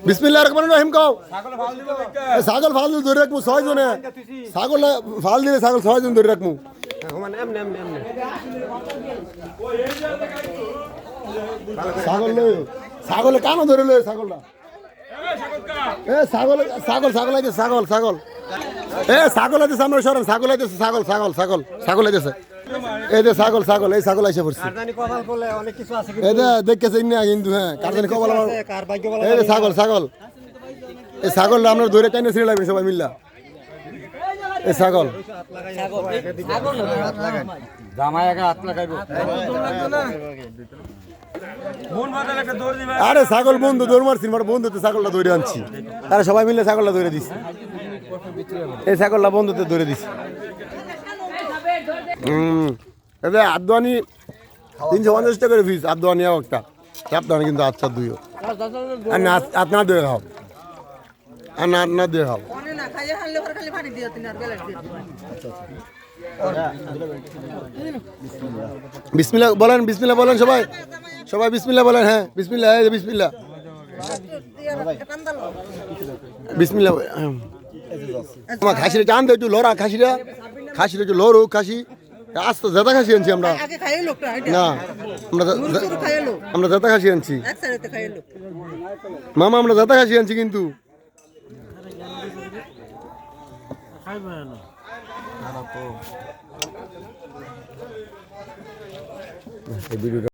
বিসমিল্লাহির রহমানির রহিম কও ছাগল ফাল ধরে রাখমু 6 জনে ছাগল ফাল দিলে ছাগল 6 জন ধরে রাখমু ছাগল লই ছাগলে কানো ধরে লই ছাগলটা এ ছাগল ছাগল ছাগল আইছে ছাগল ছাগল এ ছাগল আইছে সামনে সরেন ছাগল আইছে ছাগল ছাগল ছাগল ছাগল আইছে এই যে ছাগল ছাগল এই ছাগল আইসা পড়ছে কারদানি কপাল বলে অনেক কিছু আছে এই যে দেখতেছে না কিন্তু হ্যাঁ কারদানি কপাল কার ভাগ্য বলে এই যে ছাগল ছাগল এই ছাগল আমরা ধরে টাইনে ছিঁড়ে লাগবে সবাই মিল্লা এই ছাগল জামাই একা হাত লাগাইবো আরে ছাগল বন্ধু দৌড় মারছি আমার বন্ধুতে ছাগলটা ধরে আনছি তারা সবাই মিলে ছাগলটা ধরে দিছি এই ছাগলটা বন্ধুতে ধরে দিছি এবার আদওয়ানি 350 টাকা করে ফিস আদওয়ানি একটা সাবধানে কিন্তু আচ্ছা দুইও আর না আপনার দিয়ে খাও আর না আপনার দিয়ে খাও বিসমিল্লাহ বলেন বিসমিল্লাহ বলেন সবাই সবাই বিসমিল্লাহ বলেন হ্যাঁ বিসমিল্লাহ এই বিসমিল্লাহ বিসমিল্লাহ আমার খাসিটা টান দে একটু লড়া খাসিটা খাসিটা একটু লড়ো খাসি আস্তে জেতা খাসি আনছি আমরা না আমরা জেতা খাসি আনছি মামা আমরা জেতা খাসি আনছি কিন্তু